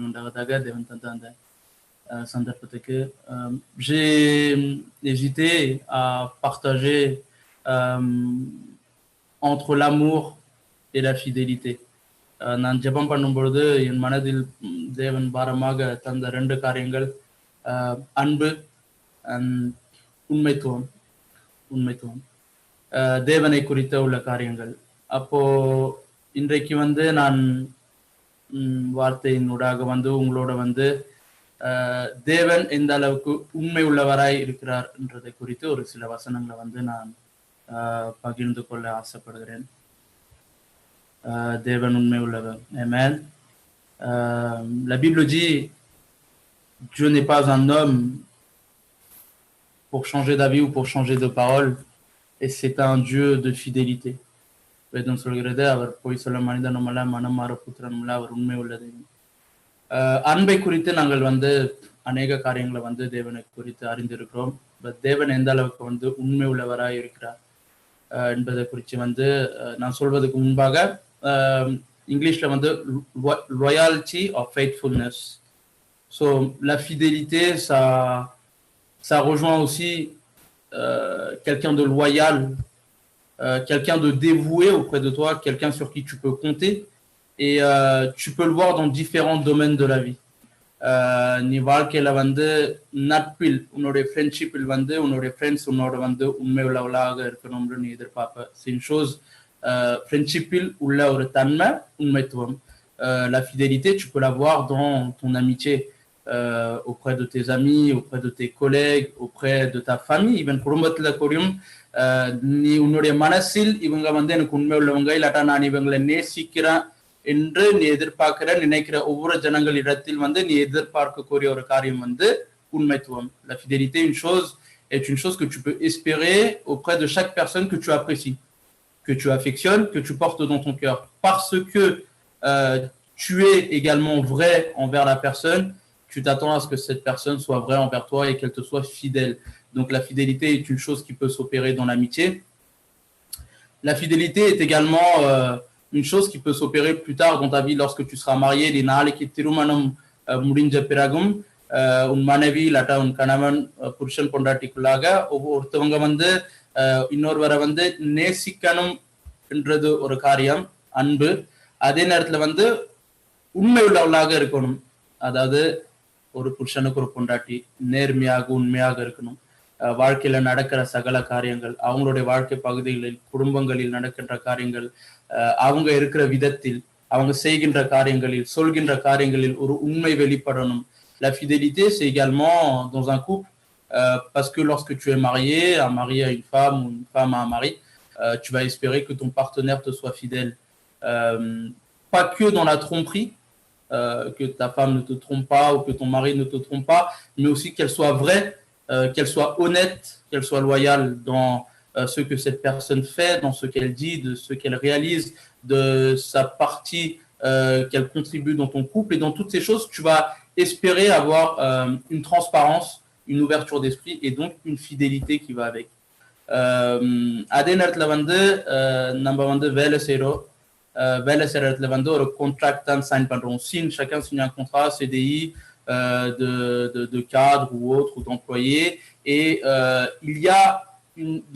உண்டாவதாக தேவன் தந்த அந்த சந்தர்ப்பத்துக்கு j'ai hésité à partager entre l'amour et la fidélité. நான் ஜெபம் பண்ணும்பொழுது என் மனதில் தேவன் பாரமாக தந்த 2 காரியங்கள் அன்பு உண்மைத்துவம் தேவனை குறித்த உள்ள காரியங்கள். அப்போ இன்றைக்கு வந்து நான் வார்த்தையினூடாக வந்து உங்களோட வந்து தேவன் எந்த அளவுக்கு உண்மை உள்ளவராய் இருக்கிறார் என்றதை குறித்து ஒரு சில வசனங்களை வந்து நான் பகிர்ந்து கொள்ள ஆசைப்படுகிறேன். தேவன் உண்மை உள்ளவர். Amen. La Bible dit Dieu n'est pas un homme pour changer d'avis ou pour changer de parole, et c'est un Dieu de fidélité. வேதம் சொல்கிறது அவர் பொய் சொல்ல மனிதனுமல்ல மனம் மாற புத்திரனுமல்ல அவர் உண்மை உள்ளது. அன்பை குறித்து நாங்கள் வந்து அநேக காரியங்களை வந்து தேவனை குறித்து அறிந்திருக்கிறோம். பட் தேவன் எந்த அளவுக்கு வந்து உண்மை உள்ளவராய் இருக்கிறார் என்பதை குறித்து வந்து நான் சொல்வதற்கு முன்பாக இங்கிலீஷ்ல வந்து loyalty or faithfulness. So la fidélité, ça rejoint aussi quelqu'un de loyal, quelqu'un de dévoué auprès de toi, quelqu'un sur qui tu peux compter. Et tu peux le voir dans différents domaines de la vie. நீ வாழ்க்கையில வந்து நட்பில் உன்னுடைய ஃப்ரெண்ட்ஷிப்பில் வந்து உன்னுடைய ஃப்ரெண்ட்ஸ் உன்னோட வந்து உண்மை உள்ளவளாக இருக்கணும்னு நீ எதிர்பார்ப்ப. சின் ஷோஸ் ஃப்ரெண்ட்ஷிப்பில் உள்ள ஒரு தன்மை உண்மைத்துவம். La fidélité, tu peux la voir dans ton amitié, auprès de tes amis, auprès de tes collègues, auprès de ta famille. Even குடும்பத்துல கூடயும் நீ உன்னுடைய மனசில் இவங்க வந்து எனக்கு உண்மை உள்ளவங்க இல்லாட்டா நான் இவங்களை நேசிக்கிறேன் என்று நீ எதிர்பார்க்கிற நினைக்கிற ஒவ்வொரு ஜனங்களிடத்தில் வந்து நீ எதிர்பார்க்கக்கூடிய ஒரு காரியம் வந்து உண்மைத்துவம். La fidélité est une chose que tu peux espérer auprès de chaque personne que tu apprécies, que tu affectionnes, que tu portes dans ton cœur. Parce que tu es également vrai envers la personne, tu t'attends à ce que cette personne soit vraie envers toi et qu'elle te soit fidèle. Donc la fidélité est une chose qui peut s'opérer dans l'amitié. La fidélité est également une chose qui peut s'opérer plus tard dans ta vie lorsque tu seras marié. Linaaliki tirumanam mudinja piragum un manavi lata un kanavan purushan pondatikulaga ஒருத்தவங்க வந்து இன்னொருவரை வந்து நேசிக்கணும் என்றது ஒரு காரியம் அன்பு. அதே நேரத்துல வந்து உண்மை உள்ளவளாக இருக்கணும். அதாவது ஒரு புருஷனுக்கு ஒரு பொண்டாட்டி நேர்மையாக உண்மையாக இருக்கணும். வாழ்க்கையில நடக்கிற சகல காரியங்கள் அவங்களுடைய வாழ்க்கை பகுதிகளில் குடும்பங்களில் நடக்கின்ற காரியங்கள் அவங்க இருக்கிற விதத்தில் அவங்க செய்கின்ற காரியங்களில் சொல்கின்ற காரியங்களில் ஒரு உண்மை வெளிப்படணும். La fidélité, c'est également dans un couple parce que lorsque tu es marié, un mari à une femme ou une femme à un mari, tu vas espérer que ton partenaire te soit fidèle. Pas que dans la tromperie, que ta femme ne te trompe pas ou que ton mari ne te trompe pas, mais aussi qu'elle soit vraie, qu'elle soit honnête, qu'elle soit loyale dans ce que cette personne fait, dans ce qu'elle dit, de ce qu'elle réalise, de sa partie qu'elle contribue dans ton couple. Et dans toutes ces choses, tu vas espérer avoir une transparence, une ouverture d'esprit et donc une fidélité qui va avec. அதே நேரத்தில் வந்து நம்ம வந்து வேலை செய்கிற இடத்துல வந்து ஒரு contract தான் sign பண்ணுறோம். Chacun signe un contrat CDI de cadre ou autre ou d'employé et il y a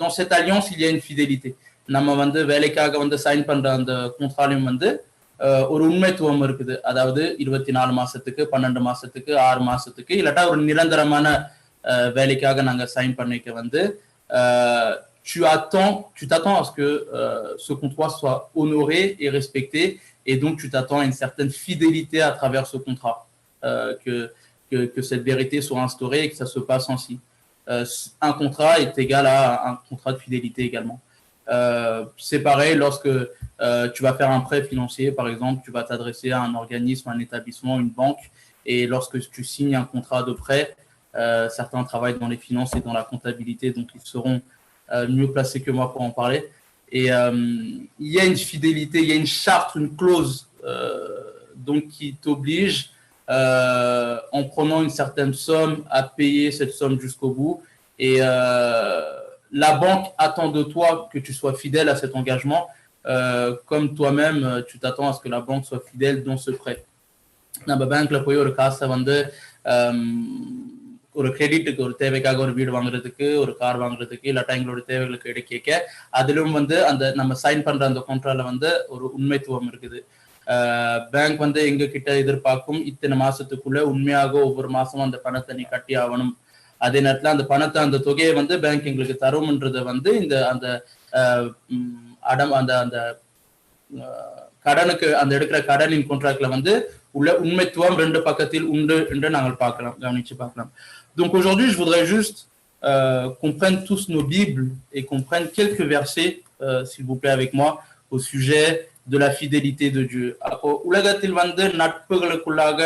dans cette alliance il y a une fidélité. நம்ம வந்து வேலைக்காக வந்து சைன் பண்ற அந்த contratலையும் வந்து ஒரு உண்மைத்துவம் இருக்குது. அதாவது 24 மாசத்துக்கு 12 மாசத்துக்கு 6 மாசத்துக்கு இல்லாட்டா ஒரு நிரந்தரமான வேலைக்காக நாங்க சைன் பண்ணிக்க வந்து tu t'attends à ce que ce contrat soit honoré et respecté et donc tu t'attends à une certaine fidélité à travers ce contrat, que cette vérité soit instaurée et que ça se passe ainsi. Un contrat est égal à un contrat de fidélité également. C'est pareil lorsque tu vas faire un prêt financier, par exemple, tu vas t'adresser à un organisme, un établissement, une banque, et lorsque tu signes un contrat de prêt, certains travaillent dans les finances et dans la comptabilité, donc ils seront mieux placés que moi pour en parler. Et il y a une fidélité, il y a une charte, une clause donc qui t'oblige en prenant une certaine somme à payer cette somme jusqu'au bout. Et la banque attend de toi que tu sois fidèle à cet engagement, comme toi-même tu t'attends à ce que la banque soit fidèle dans ce prêt. நம்ம பேங்க்ல போய் ஒரு காசை வந்து ஒரு கிரெடிட்டுக்கு, ஒரு தேவைக்காக ஒரு வீடு வாங்குறதுக்கு, ஒரு கார் வாங்குறதுக்கு, இல்லாட்டா எங்களோட தேவைகளுக்கு எடுக்க அதிலும் வந்து அந்த நம்ம சைன் பண்ற அந்த கான்ட்ராக்ட்ல வந்து ஒரு உண்மைத்துவம் இருக்குது. பேங்க் வந்து எங்க கிட்ட எதிர்பார்க்கும் இத்தனை மாசத்துக்குள்ள உண்மையாக ஒவ்வொரு மாசமும் அந்த பணத்தை நீ கட்டி ஆகணும். அதே நேரத்துல அந்த பணத்தை, அந்த தொகையை வந்து பேங்க் எங்களுக்கு தரும்ன்றத வந்து இந்த அந்த அந்த அந்த கடனுக்கு, அந்த எடுக்கிற கடனின் கான்ட்ராக்ட்ல வந்து உள்ள உண்மைத்துவம் ரெண்டு பக்கத்தில் உண்டு என்று நாங்கள் பார்க்கலாம், கவனிச்சு பார்க்கலாம். Donc aujourd'hui, je voudrais juste qu'on prenne tous nos Bibles et qu'on prenne quelques versets, s'il vous plaît, avec moi, au sujet de la fidélité de Dieu. உலகத்தில் வந்து நட்புகளுக்குள்ளாக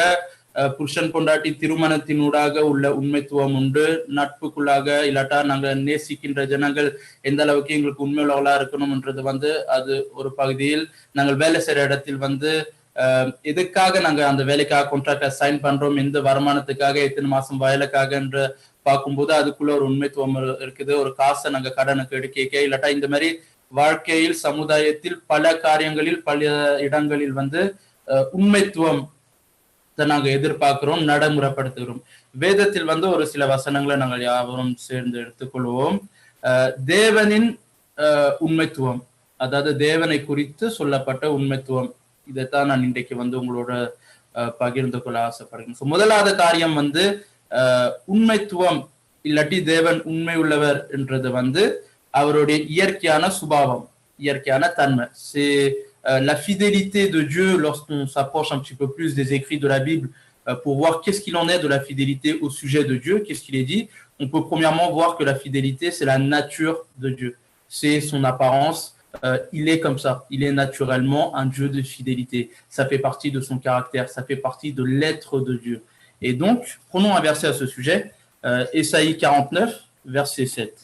புருஷன் பொண்டாட்டி திருமணத்தினூடாக உள்ள உண்மைத்துவம் உண்டு. நட்புக்குள்ளாக இல்லாட்டா நாங்க நேசிக்கின்ற ஜனங்கள் எந்த அளவுக்கு எங்களுக்கு உண்மையுள்ளவர்களா இருக்கணும்ன்றது வந்து அது ஒரு பகுதியில். நாங்கள் வேலை செய்யற இடத்தில் வந்து எதுக்காக நாங்க அந்த வேலைக்காக கான்ட்ராக்டை சைன் பண்றோம், எந்த வருமானத்துக்காக, எத்தனை மாசம் வயலுக்காக என்று பார்க்கும்போது அதுக்குள்ள ஒரு உண்மைத்துவம் இருக்குது. ஒரு காசை நாங்க கடனுக்கு எடுக்க இல்லாட்டா இந்த மாதிரி வாழ்க்கையில் சமுதாயத்தில் பல காரியங்களில் பல இடங்களில் வந்து உண்மைத்துவம் நாங்க எதிர்பார்க்கிறோம், நடைமுறைப்படுத்துகிறோம். வேதத்தில் வந்து ஒரு சில வசனங்களை நாங்கள் யாவரும் சேர்ந்து எடுத்துக்கொள்வோம். தேவனின் உண்மைத்துவம், அதாவது தேவனை குறித்து சொல்லப்பட்ட உண்மைத்துவம், இதைத்தான் நான் இன்றைக்கு வந்து உங்களோட பகிர்ந்து கொள்ள ஆசைப்படுகிறேன். முதலாவது காரியம் வந்து உண்மைத்துவம் இல்லாட்டி தேவன் உண்மை உள்ளவர் என்றது வந்து அவருடைய இயற்கையான சுபாவம், இயற்கையான தன்மை. La fidélité de Dieu, lorsqu'on s'approche un petit peu plus des écrits de la Bible pour voir qu'est-ce qu'il en est de la fidélité au sujet de Dieu, qu'est-ce qu'il est dit, on peut premièrement voir que la fidélité, c'est la nature de Dieu, c'est son apparence, il est comme ça, il est naturellement un Dieu de fidélité, ça fait partie de son caractère, ça fait partie de l'être de Dieu. Et donc, prenons un verset à ce sujet, Ésaïe 49, verset 7.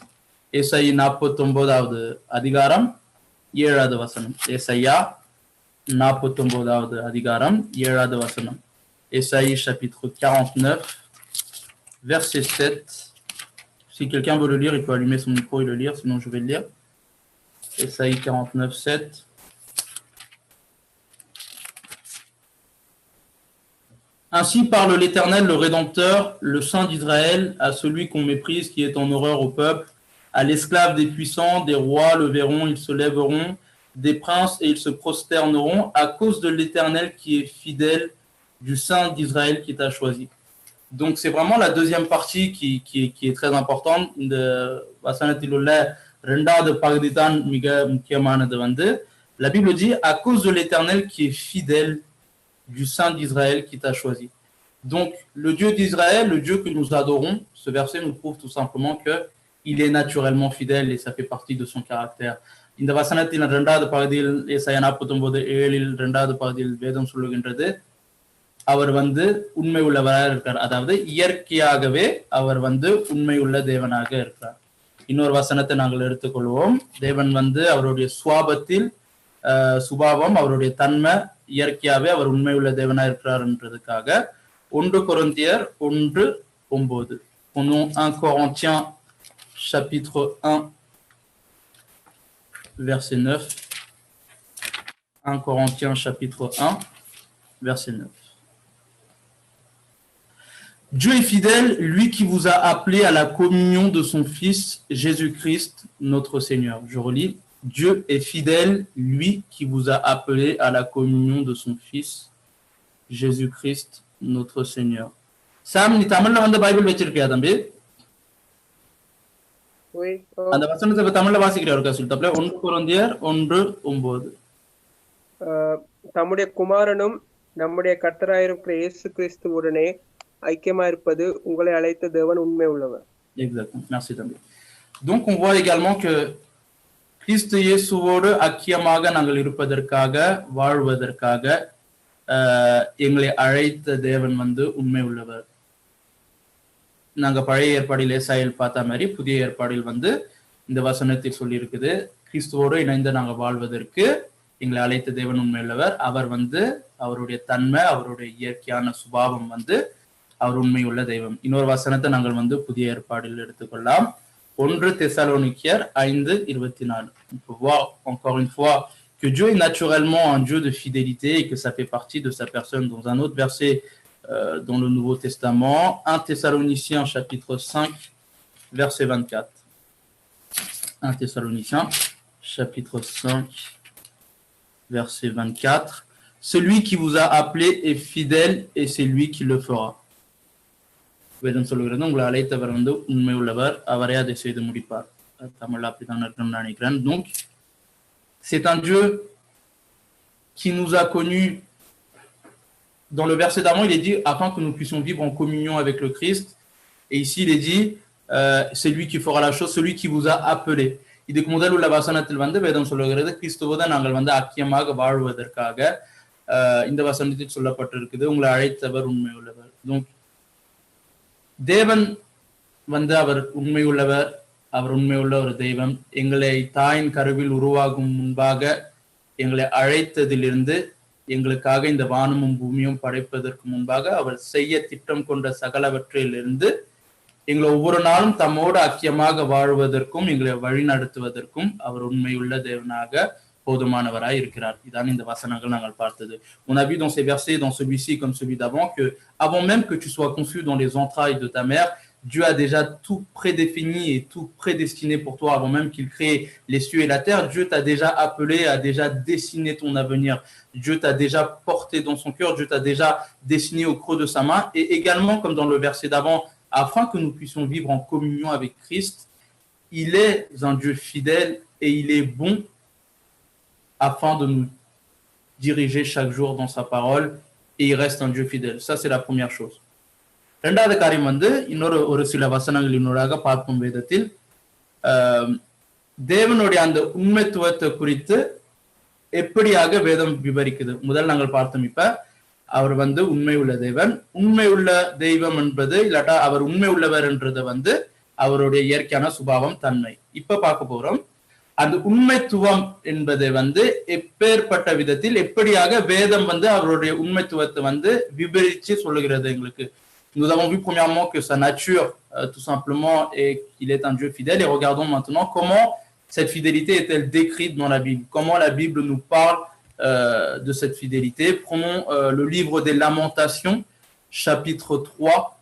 Ésaïe napotombodaவது அதிகாரம் 7வது வசனம். ஏசாயா 49வது அதிகாரம் 7வது வசனம். Ésaïe chapitre 49 verset 7. Si quelqu'un veut le lire, il peut allumer son micro et le lire, sinon je vais le lire. Ésaïe 49 7. Ainsi parle l'Éternel, le Rédempteur, le Saint d'Israël, à celui qu'on méprise, qui est en horreur au peuple, à l'esclave des puissants, des rois le verront, ils se lèveront, des princes et ils se prosterneront à cause de l'Éternel qui est fidèle, du Saint d'Israël qui t'a choisi. Donc c'est vraiment la deuxième partie qui est très importante. La Bible dit à cause de l'Éternel qui est fidèle, du Saint d'Israël qui t'a choisi. Donc le Dieu d'Israël, le Dieu que nous adorons, ce verset nous prouve tout simplement que il est naturellement fidèle et ça fait partie de son caractère. இந்த வசனத்தின் 2வது பகுதியில் ஏசாயா 49:7 2வது பகுதியில் வேதம் சொல்லுகின்றது, அவர் வந்து உண்மை உள்ளவராக இருக்கிறார், அதாவது இயற்கையாகவே அவர் வந்து உண்மை உள்ள தேவனாக இருக்கிறார். இன்னொரு வசனத்தை நாங்கள் எடுத்துக்கொள்வோம். தேவன் வந்து அவருடைய சுபாவம், அவருடைய தன்மை, இயற்கையாகவே அவர் உண்மை உள்ள தேவனாக இருக்கிறார் என்றதுக்காக 1 கொரிந்தியர் 1:9. Prenons 1 Corinthiens chapitre 1 verset 9. 1 Corinthiens chapitre 1 verset 9. Dieu est fidèle, lui qui vous a appelé à la communion de son Fils Jésus-Christ, notre Seigneur. Je relis. Dieu est fidèle, lui qui vous a appelé à la communion de son Fils Jésus-Christ, notre Seigneur. Sam, ni தமிழ்ல வந்து பைபிள் வச்சிருக்கியா தம்பி? அந்த வசனத்தை தமிழ்ல வாசிக்கிறவர்கள் சொல்லிட்டாப்ல. 1 கொரிந்தியர் 1:9. தம்முடைய குமாரனும் நம்முடைய கர்த்தராயிருக்கிற இயேசு கிறிஸ்துவுடனே ஐக்கியமா இருப்பது உங்களை அழைத்த தேவன் உண்மை உள்ளவர். Exactement. Merci தம்பி. Donc on voit également que கிறிஸ்து இயேசுவோடு ஐக்கியமாக நாங்கள் இருப்பதற்காக, வாழ்வதற்காக எங்களை அழைத்த தேவன் வந்து உண்மை உள்ளவர். நாங்க பழைய ஏற்பாடில் ஏசாயில் பார்த்த மாதிரி புதிய ஏற்பாடில் வந்து இந்த வசனத்தில் சொல்லி இருக்குது, கிறிஸ்துவோடு இணைந்து நாங்க வாழ்வதற்கு எங்களை அழைத்த தேவன் உண்மையுள்ளவர். அவர் வந்து அவருடைய தன்மை, அவருடைய இயற்கையான சுபாவம் வந்து அவர் உண்மையுள்ள தெய்வம். இன்னொரு வசனத்தை நாங்கள் வந்து புதிய ஏற்பாடில் எடுத்துக்கொள்ளலாம். 1 தெசலோனிக்கேயர் 5:24. On peut voir encore une fois que Dieu est naturellement un Dieu de fidélité et que ça fait partie de sa personne. Dans un autre verset dans le Nouveau Testament, 1 Thessaloniciens chapitre 5, verset 24. 1 Thessaloniciens chapitre 5, verset 24. Celui qui vous a appelé est fidèle et c'est lui qui le fera. வேதம் சொல்கிறது உங்களை அழைத்தவர் வந்து உண்மை உள்ளவர் அவரே அதை செய்து முடிப்பார் தமிழ்ல அப்படிதான் இருக்குன்னு நினைக்கிறேன். Donc c'est un Dieu qui nous a connus. Dans le verset d'avant il est dit afin que nous puissions vivre en communion avec le Christ, et ici il est dit c'est lui qui fera la chose, celui qui vous a appelé. இதுக்கு முதல் உள்ள வசனத்தில் வந்து வேதம் சொல்லுகிறது கிறிஸ்துவுடன் நாங்கள் வந்து ஐக்கியமாக வாழ்வதற்காக இந்த வசனத்தில் சொல்லப்பட்டிருக்குது உங்களை அழைத்தவர் உண்மை உள்ளவர். Donc தேவன் வந்து அவர் உண்மை உள்ளவர், அவர் உண்மை உள்ள ஒரு தெய்வம். எங்களை தாயின் கருவில் உருவாகும் முன்பாக எங்களை அழைத்ததிலிருந்து எங்களுக்காக இந்த வானமும் பூமியும் படைப்பதற்கு முன்பாக அவர் செய்ய திட்டம் கொண்ட சகலவற்றிலிருந்து எங்களை ஒவ்வொரு நாளும் தம்மோடு ஐக்கியமாக வாழ்வதற்கும் எங்களை வழி நடத்துவதற்கும் அவர் உண்மையுள்ள தேவனாக போதுமானவராய் இருக்கிறார். இதான் இந்த வசனங்கள் நாங்கள் பார்த்தது. On a vu dans ces versets, dans celui-ci comme celui d'avant, que avant même que tu sois conçu dans les entrailles de ta mère, Dieu a déjà tout prédéfini et tout prédestiné pour toi avant même qu'il crée les cieux et la terre. Dieu t'a déjà appelé, a déjà dessiné ton avenir. Dieu t'a déjà porté dans son cœur, Dieu t'a déjà dessiné au creux de sa main. Et également, comme dans le verset d'avant, afin que nous puissions vivre en communion avec Christ, il est un Dieu fidèle et il est bon afin de nous diriger chaque jour dans sa parole, et il reste un Dieu fidèle. Ça, c'est la première chose. ரெண்டாவது காரியம் வந்து இன்னொரு ஒரு சில வசனங்களினூடாக பார்க்கும் வேதத்தில் தேவனுடைய அந்த உண்மைத்துவத்தை குறித்து எப்படியாக வேதம் விவரிக்குது. முதல் நாங்கள் பார்த்தோம் இப்ப அவர் வந்து உண்மை உள்ள தேவன். உண்மை உள்ள தெய்வம் என்பது இல்லாட்டா அவர் உண்மை உள்ளவர் என்றது வந்து அவருடைய இயற்கையான சுபாவம் தன்மை. இப்ப பார்க்க போறோம் அந்த உண்மைத்துவம் என்பதை வந்து எப்பேற்பட்ட விதத்தில் எப்படியாக வேதம் வந்து அவருடைய உண்மைத்துவத்தை வந்து விவரிச்சு சொல்லுகிறது எங்களுக்கு. Nous avons vu premièrement que sa nature, tout simplement, est qu'il est un Dieu fidèle. Et regardons maintenant comment cette fidélité est-elle décrite dans la Bible. Comment la Bible nous parle de cette fidélité. Prenons le livre des Lamentations, chapitre 3,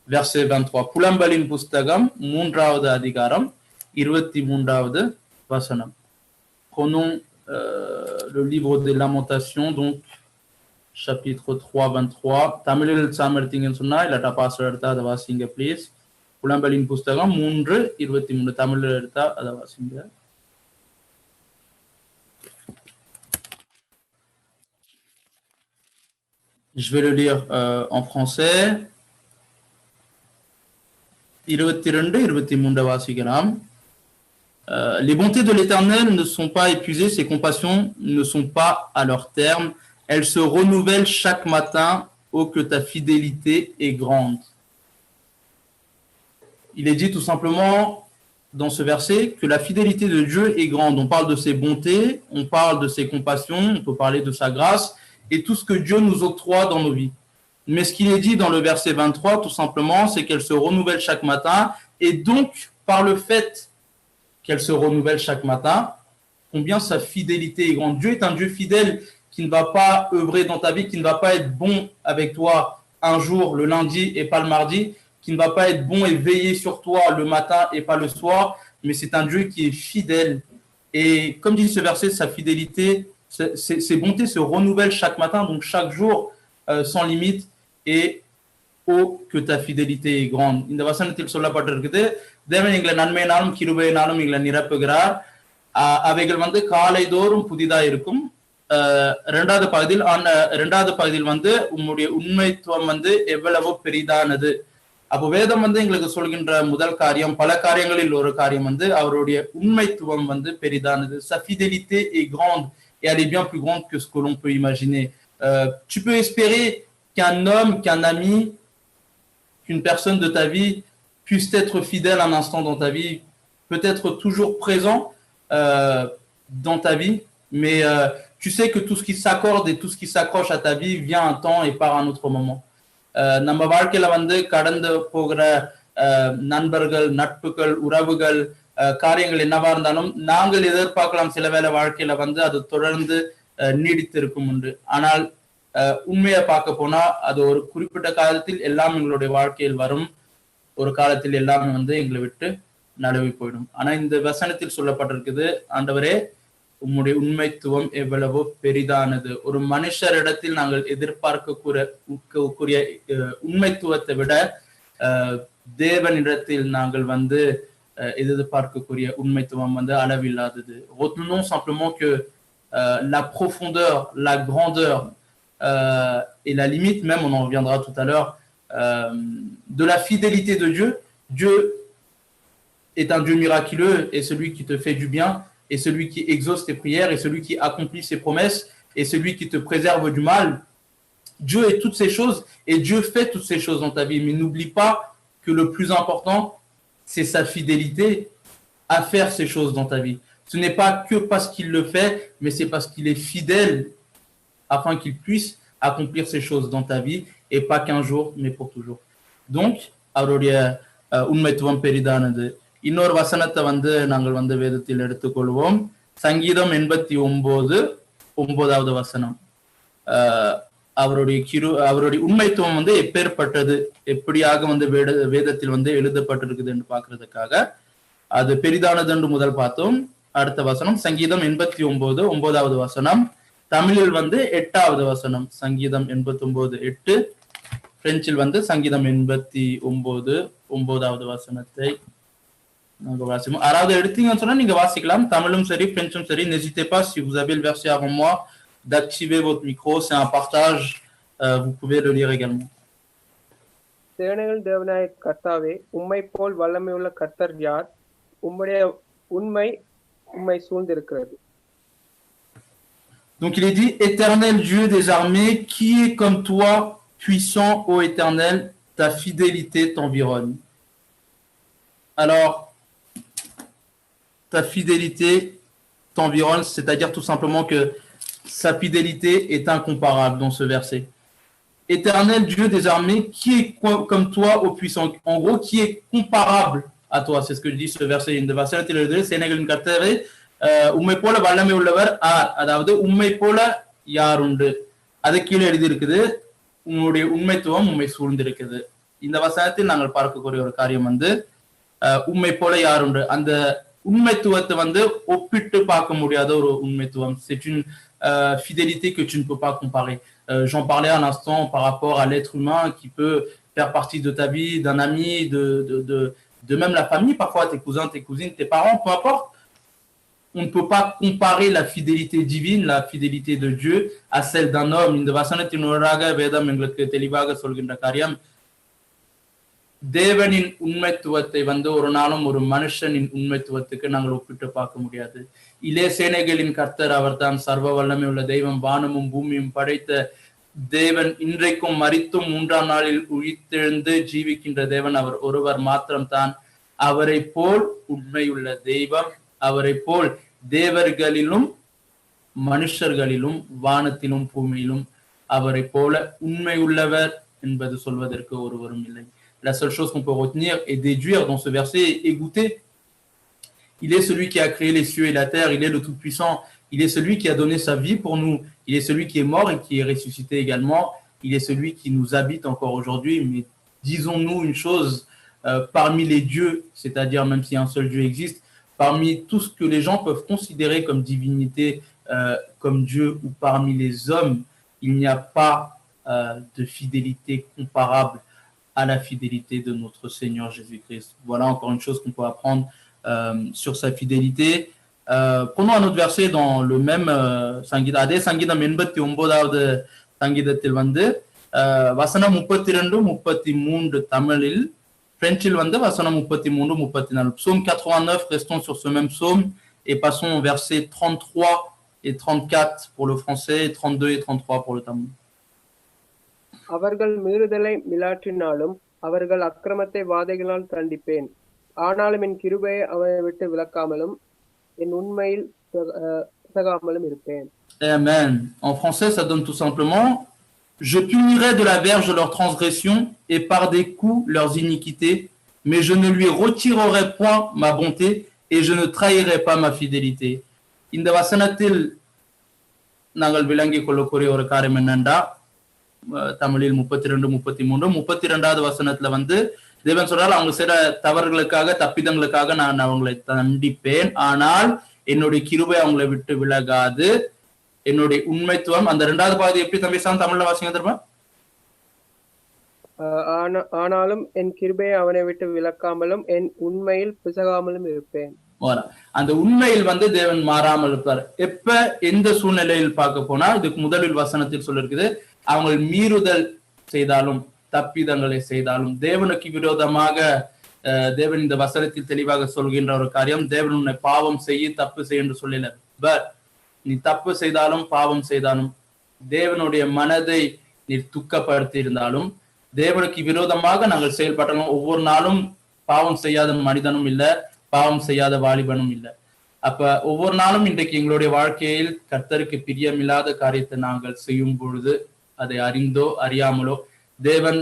verset 23. Pulambalin Pustagam, மூன்றாவது அதிகாரம் 23வது வசனம். Prenons le livre des Lamentations, donc chapitre 3, 23. தமிழில் சாமர்த்திங்கன்னு சொன்னா இல்லாட்டா பாஸ்டர் எடுத்தா அதை வாசிங்க ப்ளீஸ். புலம்பலின் புஸ்தகம் 3:23 தமிழில் எடுத்தா அதை வாசிங்க. Je vais le lire en français. 22-23 வாசிக்கலாம். Les bontés de l'Éternel ne sont pas épuisées, ses compassions ne sont pas à leur terme. Elles se renouvellent chaque matin, ô que ta fidélité est grande. Il est dit tout simplement dans ce verset que la fidélité de Dieu est grande. On parle de ses bontés, on parle de ses compassions, on peut parler de sa grâce et tout ce que Dieu nous octroie dans nos vies. Mais ce qu'il est dit dans le verset 23, tout simplement, c'est qu'elle se renouvelle chaque matin, et donc, par le fait qu'elle se renouvelle chaque matin, combien sa fidélité est grande. Dieu est un Dieu fidèle qui ne va pas œuvrer dans ta vie, qui ne va pas être bon avec toi un jour, le lundi et pas le mardi, qui ne va pas être bon et veiller sur toi le matin et pas le soir, mais c'est un Dieu qui est fidèle. Et comme dit ce verset, sa fidélité, ses bontés se renouvellent chaque matin, donc chaque jour, sans limite, et oh, que ta fidélité est grande. இந்த வசனத்தில் சொல்லப்பட்டிருக்குது தேவன் எங்களை நன்மையினாலும் கிருபையினாலும் எங்களை நிரப்புகிறார். அவைகள் வந்து காலைதோறும் புதிதா இருக்கும். இரண்டாவது பகுதியில் வந்து உம்முடைய உண்மைத்துவம் வந்து எவ்வளவு பெரிதானது. அப்போ வேதம் வந்து எங்களுக்கு சொல்கின்ற முதல் காரியம், பல காரியங்களில் ஒரு காரியம் வந்து அவருடைய உண்மைத்துவம் வந்து பெரிதானது. Sa fidélité est grande et elle est bien plus grande que ce que l'on peut imaginer. Tu peux espérer qu'un homme, qu'un ami, qu'une personne de ta vie puisse être fidèle un instant dans ta vie, peut être toujours présent dans ta vie, mais tu sais que tout ce qui s'accorde et tout ce qui s'accroche à ta vie vient un temps et part un autre moment. நம்ம வாழ்க்கையில வந்து கடந்து போகிற நண்பர்கள், நட்புகள், உறவுகள், காரியங்கள் என்னவா இருந்தாலும் நாங்கள் எதிர்பார்க்கலாம் சில வேளை வாழ்க்கையில வந்து அது தொடர்ந்து நீடித்திருக்கும் உண்டு. ஆனால் உண்மையை பார்க்க போனா அது ஒரு குறிப்பிட்ட காலத்தில் எல்லாம் எங்களுடைய வாழ்க்கையில் வரும், ஒரு காலத்தில் எல்லாமே வந்து எங்களை விட்டு நழுவி போயிடும். ஆனா இந்த வசனத்தில் சொல்லப்பட்டிருக்குது, ஆண்டவரே உம்முடைய உண்மைத்துவம் எவ்வளவோ பெரிதானது. ஒரு மனுஷரிடத்தில் நாங்கள் எதிர்பார்க்கக்கூடிய உண்மைத்துவத்தை விட தேவனிடத்தில் நாங்கள் வந்து எதிர்பார்க்கக்கூடிய உண்மைத்துவம் வந்து அளவில்லாதது. Retenons simplement que la profondeur, la grandeur et la limite même, on en reviendra tout à l'heure, de la fidélité de Dieu. Dieu est un Dieu miraculeux et celui qui te fait du bien, et celui qui exauce tes prières, et celui qui accomplit ses promesses, et celui qui te préserve du mal. Dieu est toutes ces choses, et Dieu fait toutes ces choses dans ta vie. Mais n'oublie pas que le plus important, c'est sa fidélité à faire ces choses dans ta vie. Ce n'est pas que parce qu'il le fait, mais c'est parce qu'il est fidèle afin qu'il puisse accomplir ces choses dans ta vie, et pas qu'un jour, mais pour toujours. Donc, அவருடைய உண்மைத்துவம் பெரிதானது. இன்னொரு வசனத்தை வந்து நாங்கள் வந்து வேதத்தில் எடுத்துக்கொள்வோம். சங்கீதம் 89:9 வசனம். அவருடைய உண்மைத்துவம் வந்து எப்பேற்பட்டது, எப்படியாக வந்து வேதத்தில் வந்து எழுதப்பட்டிருக்குது என்று பார்க்கறதுக்காக அது பெரிதானது என்று முதல் பார்த்தோம். அடுத்த வசனம் சங்கீதம் 89:9 வசனம். தமிழில் வந்து 8வது வசனம் சங்கீதம் 89:8. பிரெஞ்சில் வந்து சங்கீதம் 89:9 வசனத்தை நாங்கள் வாசிப்போம். யாராவது எடுத்தீங்கன்னு சொன்னா நீங்க வாசிக்கலாம். தமிழும் சரி பிரெஞ்சும் சரி. N'hésitez pas, si vous avez le verset avant moi, d'activer votre micro. C'est un partage. Vous pouvez le lire également. சேனைகள் தேவனாய கர்த்தாவே, உம்மை போல் வல்லமையுள்ள கர்த்தர் யார்? உம்முடைய உண்மை உம்மை சூழ்ந்திருக்கிறது. Donc il est dit, Éternel Dieu des armées, qui est comme toi, puissant, ô Éternel, ta fidélité t'environne. Alors, ta fidélité t'environne, c'est-à-dire tout simplement que sa fidélité est incomparable dans ce verset. Éternel Dieu des armées, qui est comme toi, ô puissant. En gros, qui est comparable à toi. C'est ce que dit ce verset. இந்த வசனத்தில் எழுதுகிறது, சேனைகளின் கர்த்தரே, உம்மை போல வல்லமை உள்ளவர் ஆர், அதாவது உம்மை போல யார் உண்டு. அது கீழே எழுதியிருக்குது, உங்களுடைய உண்மைத்துவம் உம்மை சூழ்ந்திருக்குது. இந்த வசனத்தில் நாங்கள் பார்க்கக்கூடிய ஒரு காரியம் வந்து உம்மை போல யார் உண்டு. அந்த உண்மைத்துவத்தை வந்து ஒப்பிட்டு பார்க்க முடியாத ஒரு உண்மைத்துவம். C'est une fidélité que tu ne peux pas comparer. J'en parlais à l'instant par rapport à l'être humain qui peut faire partie de ta vie, d'un ami, de même la famille, parfois tes cousins, tes cousines, tes parents, peu importe. On ne peut pas comparer la fidélité divine, la fidélité de Dieu à celle d'un homme. இந்த வசனத்தின் ஊடாக வேதம் எங்களுக்கு தெளிவாக சொல்கின்ற காரியம், தேவனின் உண்மைத்துவத்தை வந்து ஒரு நாளும் ஒரு மனுஷனின் உண்மைத்துவத்துக்கு நாங்கள் ஒப்பிட்டு பார்க்க முடியாது. இலே சேனைகளின் கர்த்தர் அவர்தான், சர்வ வல்லமை உள்ள தெய்வம், வானமும் பூமியும் படைத்த தேவன், இன்றைக்கும் மரித்தும் 3ஆம் நாளில் உயிர்த்தெழுந்து ஜீவிக்கின்ற தேவன் அவர் ஒருவர் மாத்திரம்தான். அவரை போல் உண்மையுள்ள தெய்வம், அவரை போல் தேவர்களிலும் மனுஷர்களிலும் வானத்திலும் பூமியிலும் அவரை போல உண்மை உள்ளவர் என்பது சொல்வதற்கு ஒருவரும் இல்லை. La seule chose qu'on peut retenir et déduire dans ce verset et goûter, il est celui qui a créé les cieux et la terre, il est le Tout-Puissant, il est celui qui a donné sa vie pour nous, il est celui qui est mort et qui est ressuscité également, il est celui qui nous habite encore aujourd'hui. Mais disons-nous une chose, parmi les dieux, c'est-à-dire même si un seul Dieu existe, parmi tout ce que les gens peuvent considérer comme divinité, comme Dieu, ou parmi les hommes, il n'y a pas de fidélité comparable à la fidélité de notre Seigneur Jésus-Christ. Voilà encore une chose qu'on peut apprendre sur sa fidélité. Prenons un autre verset dans le même Sangida. Sangidam 89வது சங்கீதத்தில் வந்து வசனம் 32-33 தமிழில், பிரெஞ்சில் வந்து வசனம் 33-34. Psaume 89, restons sur ce même psaume et passons au verset 33 et 34 pour le français, 32 et 33 pour le tamil. அவர்கள் மீறுதலை மிலாற்றினாலும் அவர்கள் அக்கிரமத்தை வாதைகளால் தண்டிப்பேன். ஆனாலும் என் கிருபையை அவனை விட்டு விலக்காமலும் என் உண்மையில் சகாமலும் இருப்பேன். Amen. En français, ça donne tout simplement: je punirai de la verge de leurs transgressions et par des coups leurs iniquités, mais je ne lui retirerai point ma bonté et je ne trahirai pas ma fidélité. இந்த வசனத்தில் நாங்கள் விளங்கிக் கொள்ளக்கூடிய ஒரு காரியம் என்னன்னா, தமிழில் 32, 33, 32வது வசனத்துல வந்து தேவன் சொல்றாரு, அவங்க செய்ற தவறுகளுக்காக, தப்பிதங்களுக்காக நான் அவங்களை தண்டிப்பேன், ஆனால் என்னுடைய கிருபை அவங்களை விட்டு விலகாது, என்னுடைய உண்மைத்துவம். அந்த 2வது பாதி எப்படி தம்பி சாம் தமிழ்ல வாசிங்க தெரியுமா? ஆனாலும் என் கிருபையை அவனை விட்டு விலக்காமலும் என் உண்மையில் பிசகாமலும் இருப்பேன். அந்த உண்மையில் வந்து தேவன் மாறாமல் இருப்பார். எப்ப எந்த சூழ்நிலையில் பார்க்க போனா, இதுக்கு முதலில் வசனத்தில் சொல்லிருக்குது, அவங்க மீறுதல் செய்தாலும் தப்பிதங்களை செய்தாலும் தேவனுக்கு விரோதமாக, தேவன் இந்த வசனத்தில் தெளிவாக சொல்கின்ற ஒரு காரியம், தேவன் உன்னை பாவம் செய்ய தப்பு செய்ய என்று சொல்லல. பட் நீ தப்பு செய்தாலும் பாவம் செய்தாலும், தேவனுடைய மனதை நீ துக்கப்படுத்தி இருந்தாலும், தேவனுக்கு விரோதமாக நாங்கள் செயல்பட்டாலும், ஒவ்வொரு நாளும் பாவம் செய்யாத மனிதனும் இல்லை, பாவம் செய்யாத வாலிபனும் இல்லை. அப்ப ஒவ்வொரு நாளும் இன்றைக்கு எங்களுடைய வாழ்க்கையில் கர்த்தருக்கு பிரியமில்லாத காரியத்தை நாங்கள் செய்யும் பொழுது, அதை அறிந்தோ அறியாமலோ, தேவன்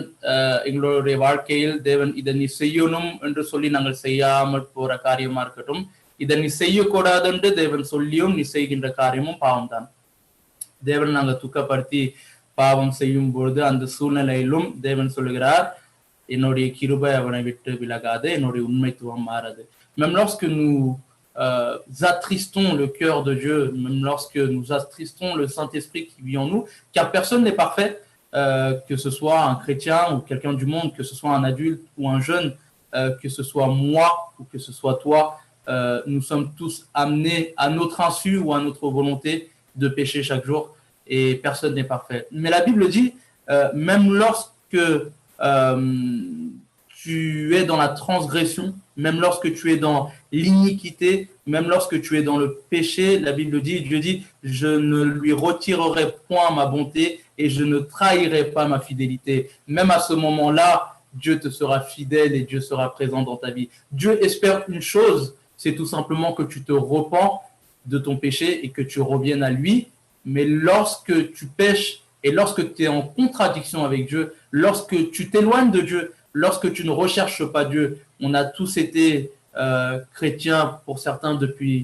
எங்களுடைய வாழ்க்கையில் தேவன் இதை நீ செய்யணும் என்று சொல்லி நாங்கள் செய்யாமல் போற காரியமா இருக்கட்டும், இதை நீ செய்யக்கூடாது என்று தேவன் சொல்லியும் நீ செய்கின்ற காரியமும் பாவம் தான். தேவன் நாங்கள் துக்கப்படுத்தி பாவம் செய்யும் பொழுது அந்த சூழ்நிலையிலும் தேவன் சொல்லுகிறார், என்னுடைய கிருபை அவனை விட்டு விலகாது, என்னுடைய உண்மைத்துவம் மாறாது. Même lorsque nous attristons le cœur de Dieu, même lorsque nous attristons le Saint-Esprit qui vit en nous, car personne n'est parfait, que ce soit un chrétien ou quelqu'un du monde, que ce soit un adulte ou un jeune, que ce soit moi ou que ce soit toi, nous sommes tous amenés à notre insu ou à notre volonté de pécher chaque jour, et personne n'est parfait. Mais la Bible dit, même lorsque tu es dans la transgression, même lorsque tu es dans l'iniquité, même lorsque tu es dans le péché, la Bible dit, Dieu dit, je ne lui retirerai point ma bonté et je ne trahirai pas ma fidélité. Même à ce moment-là, Dieu te sera fidèle et Dieu sera présent dans ta vie. Dieu espère une chose, c'est tout simplement que tu te repens de ton péché et que tu reviennes à lui. Mais lorsque tu pèches et lorsque tu es en contradiction avec Dieu, lorsque tu t'éloignes de Dieu, lorsque tu ne recherches pas Dieu, on a tous été chrétiens, pour certains depuis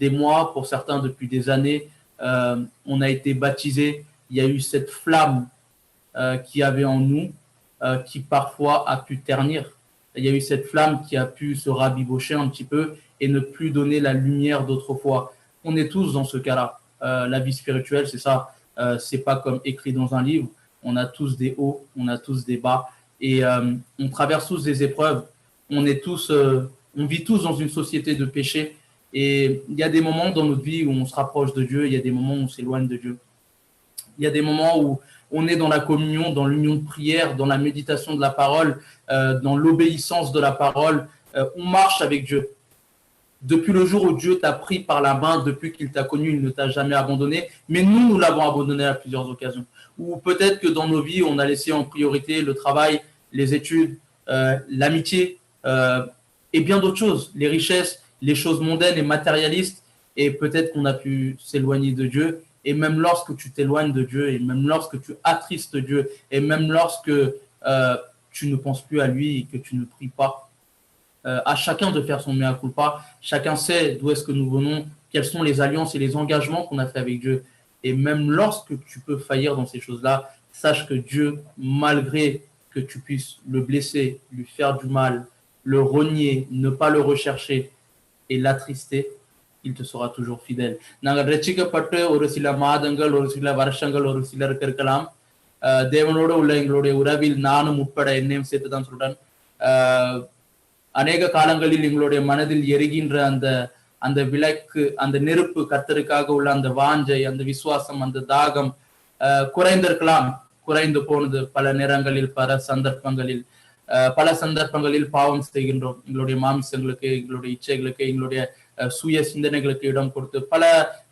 des mois, pour certains depuis des années, on a été baptisés, il y a eu cette flamme qui avait en nous, qui parfois a pu ternir. Il y a eu cette flamme qui a pu se rabibocher un petit peu et ne plus donner la lumière d'autrefois. On est tous dans ce cas-là. La vie spirituelle, c'est ça. C'est pas comme écrit dans un livre. On a tous des hauts, on a tous des bas. Et on traverse tous des épreuves, on vit tous dans une société de péché, et il y a des moments dans notre vie où on se rapproche de Dieu, il y a des moments où on s'éloigne de Dieu. Il y a des moments où on est dans la communion, dans l'union de prière, dans la méditation de la parole, dans l'obéissance de la parole, on marche avec Dieu. Depuis le jour où Dieu t'a pris par la main, depuis qu'il t'a connu, il ne t'a jamais abandonné, mais nous l'avons abandonné à plusieurs occasions. Ou peut-être que dans nos vies, on a laissé en priorité le travail, les études, l'amitié et bien d'autres choses, les richesses, les choses mondaines et matérialistes, et peut-être qu'on a pu s'éloigner de Dieu. Et même lorsque tu t'éloignes de Dieu, et même lorsque tu attristes Dieu, et même lorsque tu ne penses plus à lui et que tu ne pries pas, à chacun de faire son mea culpa, chacun sait d'où est-ce que nous venons, quelles sont les alliances et les engagements qu'on a fait avec Dieu. Et même lorsque tu peux faillir dans ces choses-là, sache que Dieu, malgré que tu puisses le blesser, lui faire du mal, le renier, ne pas le rechercher et l'attrister, il te sera toujours fidèle. நாங்கள் ரட்சிக்கப்பட்டு ஒரு சில மாதங்கள், ஒரு சில வருஷங்கள், ஒரு சிலருக்கு இருக்கலாம். தேவனோடு உள்ள எங்களுடைய உறவில் நானும் உட்பட என்னையும் சேர்த்து தான் சொல்றேன். அநேக காலங்களில் எங்களுடைய மனதில் எரிகின்ற அந்த விளக்கு, அந்த நெருப்பு, கர்த்தருக்காக உள்ள அந்த வாஞ்சை, அந்த விசுவாசம், அந்த தாகம் குறைந்திருக்கலாம். குறைந்து போனது பல நேரங்களில், பல சந்தர்ப்பங்களில் பாவம் செய்கின்றோம். எங்களுடைய மாமிசங்களுக்கு, எங்களுடைய இச்சைகளுக்கு, எங்களுடைய சுய சிந்தனைகளுக்கு இடம் கொடுத்து பல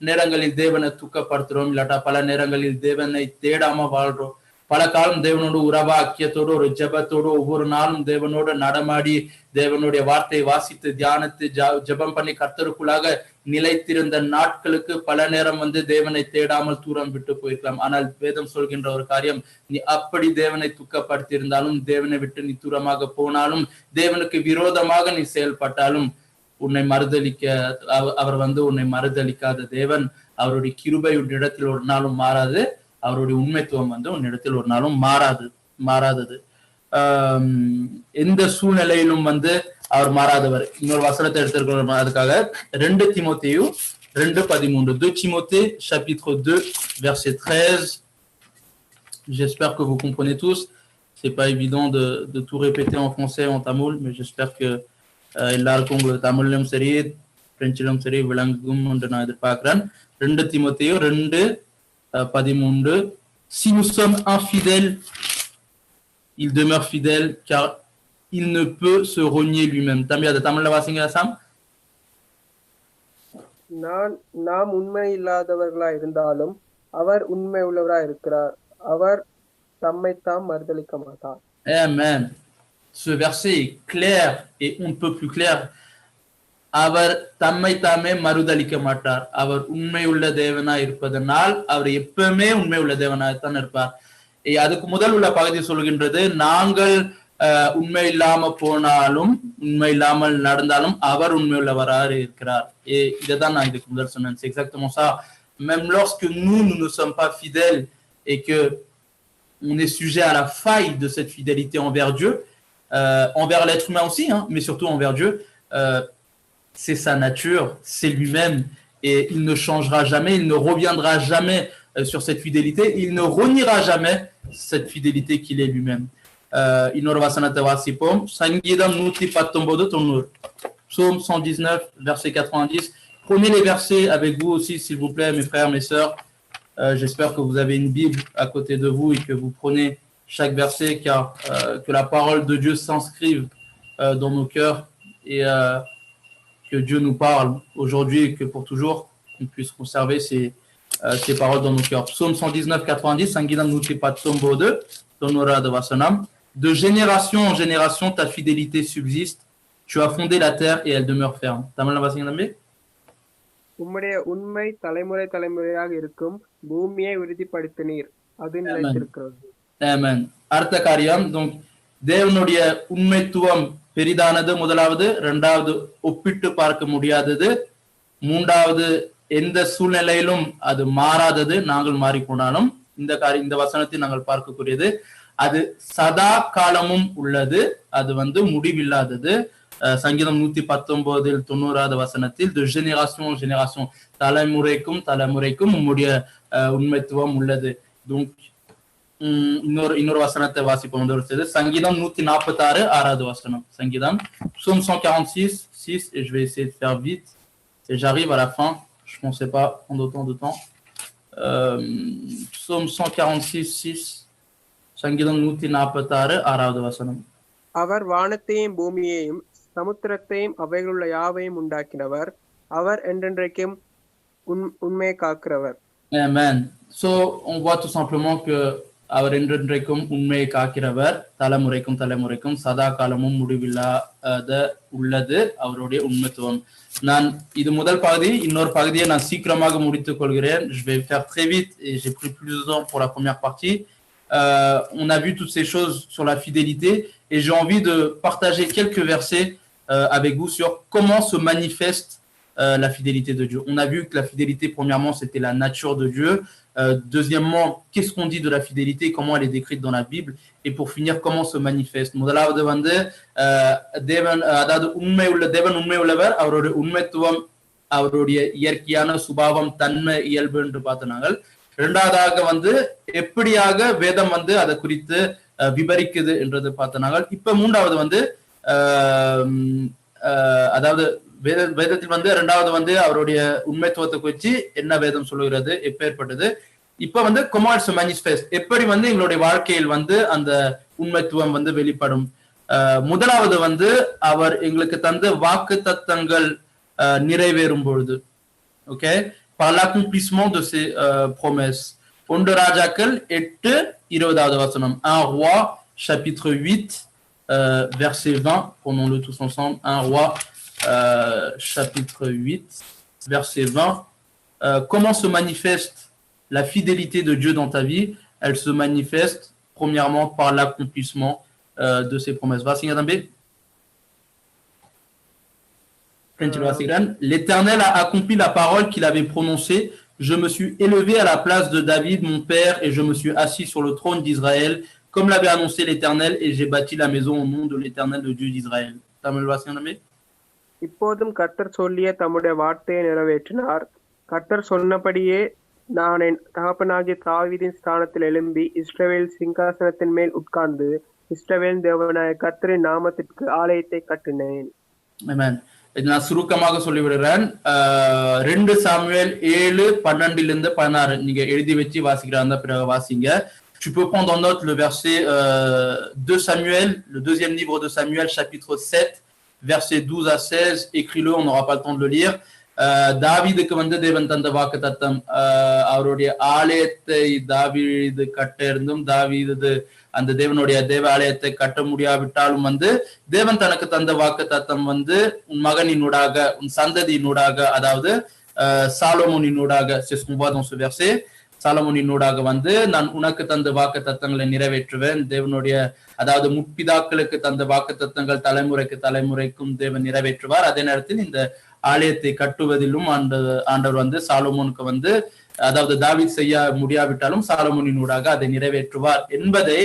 நேரங்களில் தேவனை துக்கப்படுத்துறோம், இல்லாட்டா பல நேரங்களில் தேவனை தேடாம வாழ்றோம். பல காலம் தேவனோடு உறவா ஐக்கியத்தோடு ஒரு ஜெபத்தோடு ஒவ்வொரு நாளும் தேவனோடு நடமாடி தேவனுடைய வார்த்தையை வாசித்து தியானித்து ஜெபம் பண்ணி கர்த்தருக்குள்ளாக நிலைத்திருந்த நாட்களுக்கு பல நேரம் தேவனை தேடாமல் தூரம் விட்டு போயிருக்கலாம். ஆனால் வேதம் சொல்கின்ற ஒரு காரியம், நீ அப்படி தேவனை துக்கப்படுத்தி இருந்தாலும், தேவனை விட்டு நீ தூரமாக போனாலும், தேவனுக்கு விரோதமாக நீ செயல்பட்டாலும், உன்னை மறுதலிக்க அவர் வந்து உன்னை மறுதலிக்காத தேவன். அவருடைய கிருபை உன்னிடத்தில் ஒரு நாளும் மாறாது. அவருடைய உண்மைத்துவம் வந்து உன்னிடத்தில் ஒரு நாளும் மாறாதது. எந்த சூழ்நிலையிலும் வந்து அவர் மாறாதவர். இன்னொரு வசனத்தை எடுத்திருக்கிறோம் அதுக்காக. 2 Timothée 2:13. 2 Timothée chapitre 2 verset 13. J'espère que vous comprenez tous. C'est pas évident de tout répéter en français en tamoul, mais j'espère que எல்லாருக்கும் உங்களுக்கு தமிழ்லயும் சரி பிரெஞ்சிலும் சரி விளங்கும் என்று நான் எதிர்பார்க்கிறேன். 2 Timothée 2:13. Si nous sommes infidèles, il demeure fidèle car il ne peut se renier lui-même. தம்பி அதை தமிழ்ல வாசிங்க சாம். நாம் உண்மை இல்லாதவர்களா இருந்தாலும் அவர் உண்மை உள்ளவரா இருக்கிறார். அவர் தம்மைத்தாம் மறுதலிக்க மாட்டார். Amen. Ce verset est clair et on ne peut plus clair. அவர் தம்மைத்தாமே மறுதலிக்க மாட்டார். அவர் உண்மை உள்ள தேவனா இருப்பதனால் அவர் எப்பவுமே உண்மை உள்ள தேவனாகத்தான் இருப்பார். அதுக்கு முதல் உள்ள பகுதி சொல்கின்றது, நாங்கள் உண்மை இல்லாம போனாலும் உண்மை இல்லாமல் நடந்தாலும் அவர் உண்மை உள்ளவராக இருக்கிறார். இதைதான் நான் இதுக்கு முதல் சொன்னேன். C'est exactement ça. Même lorsque nous ne sommes pas fidèles et que on est sujet à la faille de cette fidélité envers Dieu, envers l'être humain aussi, hein, mais surtout envers Dieu, c'est sa nature, c'est lui-même, et il ne changera jamais, il ne reviendra jamais sur cette fidélité, il ne reniera jamais cette fidélité qu'il est lui-même. இன்னொரு வசனத்தை வாசிப்போம். சங்கீதம் 119:90. Psaume 119, verset 90. Prenez les versets avec vous aussi, s'il vous plaît, mes frères, mes sœurs. J'espère que vous avez une Bible à côté de vous et que vous prenez chaque verset, car que la parole de Dieu s'inscrive dans nos cœurs et que Dieu nous parle aujourd'hui et que pour toujours, on puisse conserver ces paroles dans nos cœurs. Psaume 119:90, Sangidam Nutipatsombo 2, de génération en génération, ta fidélité subsiste. Tu as fondé la terre et elle demeure ferme. உம்முடைய உண்மை தலைமுறை தலைமுறையாக இருக்கும். பூமியை உறுதிப்படுத்தினீர், அது நிலைத்திருக்கிறது. Amen. அடுத்த காரியம், donc தேவனுடைய உண்மைத்துவம் பெரிதானது முதலாவது, இரண்டாவது ஒப்பிட்டு பார்க்க முடியாதது, மூன்றாவது எந்த சூழ்நிலையிலும் அது மாறாதது, நாங்கள் மாறிப்போனாலும். இந்த வசனத்தை நாங்கள் பார்க்கக்கூடியது. அது சதா காலமும் உள்ளது, அது வந்து முடிவில்லாதது. சங்கீதம் 119:90 வசனத்தில் de génération en génération, தலைமுறைக்கும் தலைமுறைக்கும் உம்முடைய உண்மைத்துவம் உள்ளது. donc இன்னொரு வசனத்தை வாசிப்போம். சங்கீதம் 146 வசனம். சங்கீதம் Psaume 146:6, et je vais essayer de faire vite et j'arrive à la fin, je pensais pas prendre autant de temps. Psaume 146:6, சங்கீதம் 146 வசனம். அவர் வானத்தையும் பூமியையும் சமுத்திரத்தையும் அவைகளுள்ள யாவையும் உண்டாக்கினவர், அவர் என்றென்றைக்கும் உண்மையை காக்கிறவர். Amen. So on voit tout simplement que அவர் என்றென்றைக்கும் உண்மையை காக்கிறவர், தலைமுறைக்கும் தலைமுறைக்கும் சதா காலமும் முடிவில்லாத உள்ளது அவருடைய உண்மைத்துவம். நான் இது முதல் பகுதி. இன்னொரு பகுதியை நான் சீக்கிரமாக முடித்துக் கொள்கிறேன். Je vais faire très vite et j'ai pris plus de temps pour la première partie. On a vu toutes ces choses sur la fidélité et j'ai envie de partager quelques versets avec vous sur comment se manifeste la fidélité de Dieu. On a vu que la fidélité, premièrement, c'était la nature de Dieu. Deuxièmement, qu'est-ce qu'on dit de la fidélité, comment elle est décrite dans la Bible, et pour finir, comment se manifeste. முதலாவது வந்து தேவன், அதாவது தேவன் உண்மை உள்ளவர், அவருடைய உண்மைத்துவம், அவருடைய இயற்கையான சுபாவம், தன்மை, இயல்பு என்று பார்த்தனாங்க. இரண்டாவதாக வந்து எப்படியாக வேதம் வந்து அதை குறித்து விபரிக்குது என்றது பார்த்தனாங்க. இப்ப மூன்றாவது வந்து அதாவது வேதத்தில் வந்து இரண்டாவது வந்து அவருடைய உண்மைத்துவத்தை குறித்து என்ன வேதம் சொல்லுகிறது, எப்பேற்பட்டது. இப்ப வந்து comment se manifeste, எப்படி வந்து எங்களுடைய வாழ்க்கையில் வந்து அந்த உண்மைத்துவம் வந்து வெளிப்படும். முதலாவது வந்து அவர் எங்களுக்கு தந்த வாக்கு தத்தங்கள் நிறைவேறும் பொழுது, okay, par l'accomplissement de ses promesses. 1 ராஜாக்கள் 8:20 வசனம். 1 roi chapitre 8 verset 20, prenons-le tous ensemble. 1 roi chapitre 8 verset 20. Comment se manifeste la fidélité de Dieu dans ta vie? Elle se manifeste premièrement par l'accomplissement de ses promesses. Va, Seigneur Dambé. L'Éternel a accompli la parole qu'il avait prononcée. Je me suis élevé à la place de David, mon père, et je me suis assis sur le trône d'Israël, comme l'avait annoncé l'Éternel, et j'ai bâti la maison au nom de l'Éternel, le Dieu d'Israël. இப்போதும் கர்த்தர் சொல்லிய தம்முடைய வார்த்தையை நிறைவேற்றினார். கர்த்தர் சொன்னபடியே நான் என் தகப்பனாகிய தாவீதின் ஸ்தானத்தில் எழும்பி இஸ்ரவேல் சிங்காசனத்தின் மேல் உட்கார்ந்து இஸ்ரவேல் தேவனாய கர்த்தரின் நாமத்திற்கு ஆலயத்தை கட்டினேன். Amen. நான் சுருக்கமாக சொல்லிவிடுறேன். 2 சாமுவேல் 7:12-16 நீங்க எழுதி வச்சு வாசிக்கிறாங்க, பிறகு வாசிங்க. Tu peux prendre en note le verset 2 Samuel, le deuxième livre de Samuel, chapitre 7, verset 12 à 16. Écris-le, on n'aura pas le temps de le lire. தாவீதுக்கு வந்து தேவன் தந்த வாக்குத்தத்தம், அவருடைய ஆலயத்தை தாவீது கட்ட இருந்தும் தாவீது அந்த தேவனுடைய தேவாலயத்தை கட்ட முடியாவிட்டாலும் வந்து தேவன் தனக்கு தந்த வாக்குத்தத்தம் வந்து உன் மகனினூடாக, உன் சந்ததியினூடாக, அதாவது சாலமோனினூடாக, c'est ce qu'on voit dans ce verset. சாலமோனினூடாக வந்து நான் உனக்கு தந்த வாக்குத்தத்தங்களை நிறைவேற்றுவேன். தேவனுடைய, அதாவது முற்பிதாக்களுக்கு தந்த வாக்குத்தத்தங்கள் தலைமுறைக்கு தலைமுறைக்கும் தேவன் நிறைவேற்றுவார். அதே நேரத்தில் இந்த ஆலயத்தை கட்டுவதிலும் ஆண்டவர் வந்து சாலமோனுக்கு வந்து, அதாவது தாவீது செய்ய முடியாவிட்டாலும் சாலமோனினூடாக அதை நிறைவேற்றுவார் என்பதை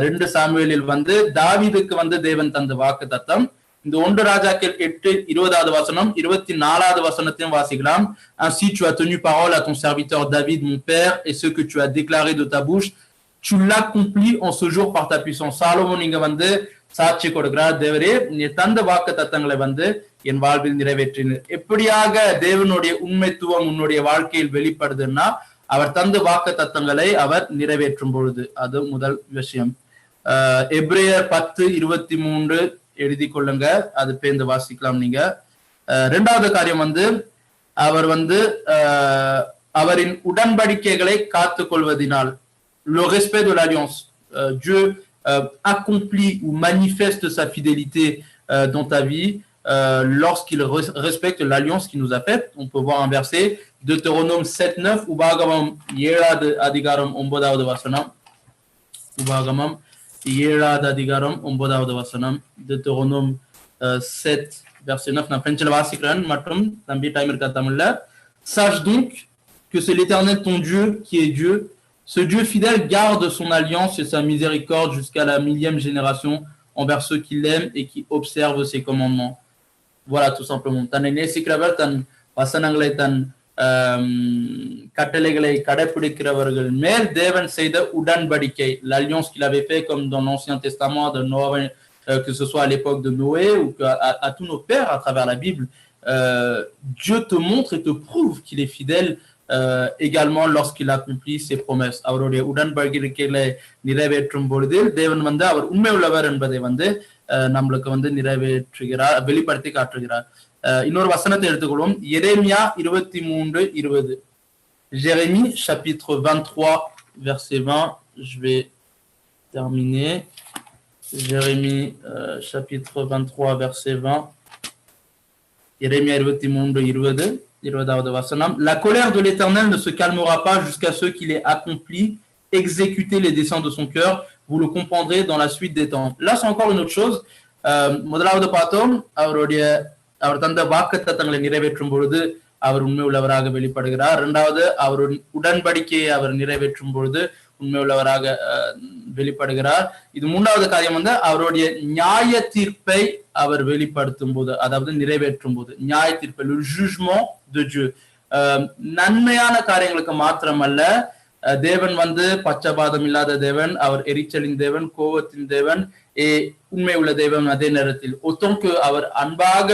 2 சாமுவேலில் வந்து தாவீதுக்கு வந்து தேவன் தந்த வாக்குத்தத்தம். இந்த 1 ராஜாக்கள் 8:20 வசனம் 24 வசனத்தையும் வாசிக்கலாம். Ainsi tu as tenu parole à ton serviteur David mon père et ce que tu as déclaré de ta bouche tu l'accomplis en ce jour par ta puissance. Solomon இங்க வந்து சாட்சி கொடுக்கிறார், தேவரே நீ தந்த வாக்குத்தத்தங்களை வந்து என் வாழ்வில் நிறைவேற்றினார். எப்படியாக தேவனுடைய உண்மைத்துவம் உன்னுடைய வாழ்க்கையில் வெளிப்படுதுன்னா அவர் தந்த வாக்குத்தத்தங்களை அவர் நிறைவேற்றும் பொழுது. அது முதல் விஷயம். எபிரேயர் 10:23 எழுதி கொள்ளுங்க, அது பேர்ந்து வாசிக்கலாம் நீங்க. இரண்டாவது காரியம் வந்து அவர் வந்து அவரின் உடன்படிக்கைகளை காத்து கொள்வதினால், le respect de l'alliance, Dieu accomplit ou manifeste sa fidélité dans ta vie lorsqu'il respecte l'alliance qu'il nous a faite. On peut voir un verset, Deutéronome 7:9, உபாகமம் 7வது அதிகாரம் 9வது வசனம், உபாகமம் 7வது அதிகாரம் 9வது வசனம், Deutéronome 7 verset 9. நான் பிரெஞ்சில் வாசிக்கிறேன் மற்றும் தம்பி டைம் இருக்கா தமிழ்ல. Sache donc que c'est l'Éternel ton Dieu qui est Dieu. Ce Dieu fidèle garde son alliance et sa miséricorde jusqu'à la 1000e génération envers ceux qui l'aiment et qui observent ses commandements. Voilà, tout simplement. தன்னை நேசிக்கிறவர் தன் வசனங்களை தன் கட்டளைகளை கடைபிடிக்கிறவர்கள் மேல் தேவன் செய்த உடன்படிக்கை, l'alliance qu'il avait fait comme dans l'Ancien Testament de Noé, que ce soit à l'époque de Noé ou à tous nos pères à travers la Bible. Dieu te montre et te prouve qu'il est fidèle également lorsqu'il accomplit ses promesses. அவருடைய உடன்படிக்கைகளை நிறைவேற்றும் பொழுது தேவன் வந்து அவர் உண்மை உள்ளவர் என்பதை வந்து நம்மளுக்கு வந்து நிறைவேற்றுகிறார், வெளிப்படுத்தி காட்டுகிறார். இன்னொரு வசனத்தை எடுத்துக்கொள்வோம். எரேமியா 23:20. Jérémie chapitre 23 verset 20. Je vais terminer. Jérémie chapitre 23 verset 20. Jérémie 23:20. 20வது வசனம். La colère de l'Éternel ne se calmera pas jusqu'à ce qu'il ait accompli, exécuté les desseins de son cœur. Vous le comprendrez dans la suite des temps. Là, c'est encore une autre chose. முதலாவது பார்த்தோம், அவர் தந்த வாக்குத்தத்தங்களை நிறைவேற்றும் பொழுது அவர் உண்மை உள்ளவராக வெளிப்படுகிறார். இரண்டாவது, அவருடைய உடன்படிக்கையை அவர் நிறைவேற்றும் பொழுது உண்மை உள்ளவராக வெளிப்படுகிறார். இது மூன்றாவது காரியம் வந்து அவருடைய நியாய தீர்ப்பை அவர் வெளிப்படுத்தும் போது, அதாவது நிறைவேற்றும் போது, நியாய தீர்ப்பு, le jugement de Dieu. நன்மையான காரியங்களுக்கு மாத்திரமல்ல, தேவன் வந்து பச்சபாதம் இல்லாத தேவன், அவர் எரிச்சலின் தேவன், கோபத்தின் தேவன், உண்மை உள்ள தேவன். அதே நேரத்தில் ஒத்தோக்கு அவர் அன்பாக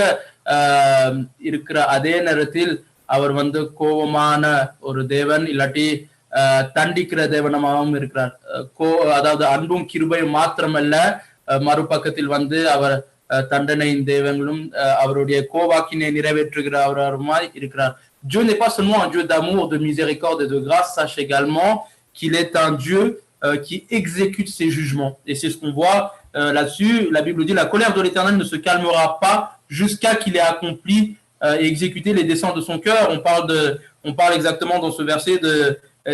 இருக்கிற அதே நேரத்தில் அவர் வந்து கோபமான ஒரு தேவன், இல்லாட்டி தண்டிக்கிற தேவனமாகவும் இருக்கிறார். அதாவது அன்பும் கிருபையும் மாத்திரமல்ல, மறுபக்கத்தில் வந்து அவர் தண்டனையின் தேவங்களும் அவருடைய கோவாக்கினை நிறைவேற்றுகிறவருமாய் இருக்கிறார். Dieu n'est pas seulement un Dieu d'amour, de miséricorde et de grâce, sache également qu'il est un Dieu qui exécute ses jugements. Et c'est ce qu'on voit là-dessus. La Bible dit, la colère de l'Éternel ne se calmera pas jusqu'à qu'il ait accompli et exécuté les desseins de son cœur. On parle exactement dans ce verset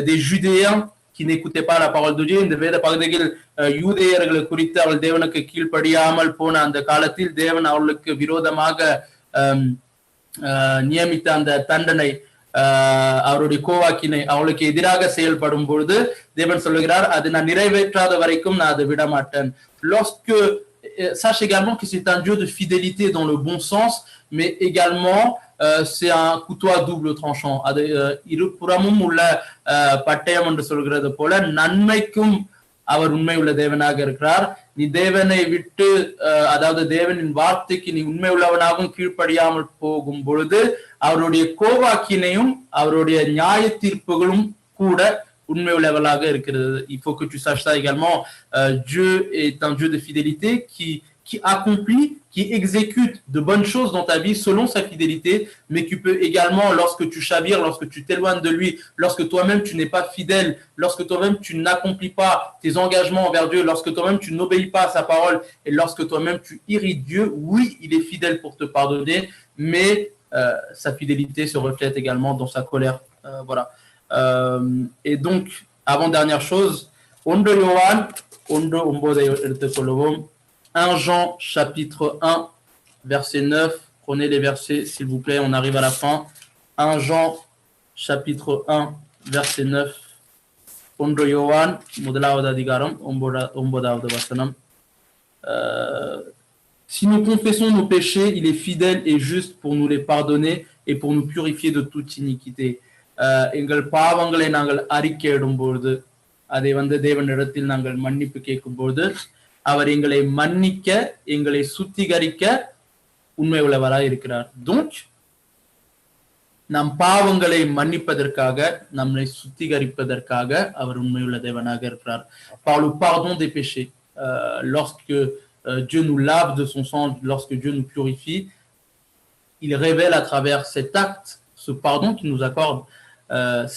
des Judéens qui n'écoutaient pas la parole de Dieu. இந்த வேத பகுதியில் யூதேயர்களை குறித்து அவள் தேவனுக்கு கீழ்ப்படியாமல் போன அந்த காலத்தில் தேவன் அவர்களுக்கு விரோதமாக நியமித்த அந்த தண்டனை அவருடைய கோவாக்கினை அவளுக்கு எதிராக செயல்படும் பொழுது தேவன் சொல்லுகிறார் அது நான் நிறைவேற்றாத வரைக்கும் நான் அதை விட மாட்டேன். Lorsque sache également que c'est un Dieu de fidélité dans le bon sens, mais également c'est un couteau à double tranchant. அது இருபுறமும் உள்ள பட்டயம் என்று சொல்கிறது போல நன்மைக்கும் அவர் உண்மை உள்ள தேவனாக இருக்கிறார். நீ தேவனை விட்டு அதாவது தேவனின் வார்த்தைக்கு நீ உண்மை உள்ளவனாகவும் கீழ்ப்படியாமல் போகும் பொழுது அவருடைய கோவாக்கினையும் அவருடைய நியாய தீர்ப்புகளும் கூட உண்மை உள்ளவளாக இருக்கிறது. Il faut que tu saches ça également. Dieu est un Dieu de fidélité qui accomplit, qui exécute de bonnes choses dans ta vie selon sa fidélité, mais qui peut également, lorsque tu chavires, lorsque tu t'éloignes de lui, lorsque toi-même tu n'es pas fidèle, lorsque toi-même tu n'accomplis pas tes engagements envers Dieu, lorsque toi-même tu n'obéis pas à sa parole, et lorsque toi-même tu irrites Dieu, oui, il est fidèle pour te pardonner, mais sa fidélité se reflète également dans sa colère. Voilà. Et donc, avant-dernière chose, 1 Jean chapitre 1, verset 9. Prenez les versets, s'il vous plaît, on arrive à la fin. 1 Jean chapitre 1, verset 9. 1 யோவான் முதலாவது அதிகாரம் 9வது வசனம். Si nous confessons nos péchés, il est fidèle et juste pour nous les pardonner et pour nous purifier de toute iniquité. எங்கள் பாவங்களை நாங்கள் அறிக்கையிடும்போது அதை தேவனிடத்தில் நாங்கள் மன்னிப்பு கேட்கும்போது அவர் எங்களை மன்னிக்க எங்களை சுத்திகரிக்க உண்மை உள்ளவராய் இருக்கிறார். Donc நம் பாவங்களை மன்னிப்பதற்காக நம்மை சுத்திகரிப்பதற்காக அவர் உண்மையுள்ள தேவனாக இருக்கிறார். Par le pardon des péchés, lorsque Dieu nous lave de son sang, lorsque Dieu nous purifie, il révèle à travers cet acte, ce pardon qu'il nous accorde,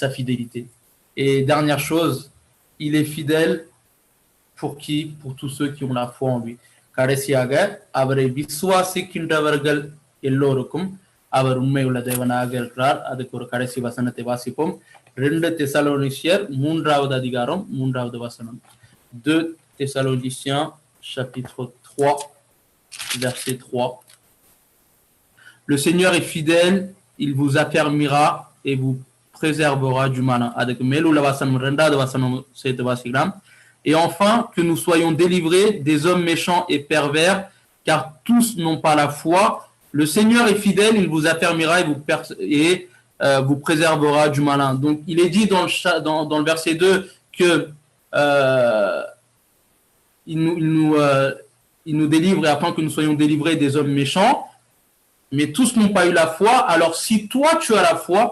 sa fidélité. Et dernière chose, il est fidèle pour qui? Pour tous ceux qui ont la foi en lui. கடைசியாக அவரை விசுவாசிக்கின்றவர்கள் எல்லோருக்கும் அவர் உண்மையுள்ள தேவனாக இருக்கிறார். அதுக்கு ஒரு கடைசி வசனத்தை வாசிப்போம். 2 தெசலோனிசியர் 3வது அதிகாரம் 3வது வசனம். 2 Thessaloniciens chapitre 3 verset 3. Le Seigneur est fidèle, il vous affermira et vous préservera du malin. அதுக்கு மேலுள்ள வசனம் 2வது வசனம் சேர்த்து வாசிக்கலாம். Et enfin, que nous soyons délivrés des hommes méchants et pervers, car tous n'ont pas la foi. Le Seigneur est fidèle, il vous affermira et vous préservera du malin. Donc, il est dit dans le verset 2 que il nous délivre afin que nous soyons délivrés des hommes méchants, mais tous n'ont pas eu la foi. Alors, si toi, tu as la foi,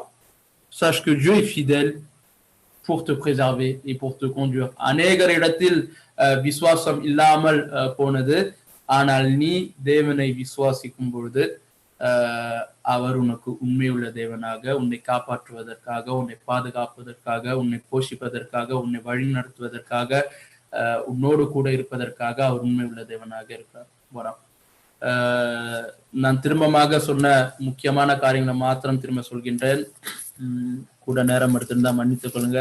sache que Dieu est fidèle pour te préserver et pour te conduire. அநேகரிடத்தில் விசுவாசம் இல்லாமல் போனது, ஆனால் நீ தேவனை விசுவாசிக்கும் பொழுது அவர் உனக்கு உண்மையுள்ள தேவனாக உன்னை காப்பாற்றுவதற்காக, உன்னை பாதுகாப்பதற்காக, உன்னை போஷிப்பதற்காக, உன்னை வழிநடத்துவதற்காக, உன்னோடு கூட இருப்பதற்காக அவர் உண்மையுள்ள தேவனாக இருக்கிறார். வராம். நான் திரும்பமாக சொன்ன முக்கியமான காரியங்களை மாத்திரம் திரும்ப சொல்கின்றேன். கூட நேரம் எடுத்திருந்தா மன்னித்துக் கொள்ளுங்க.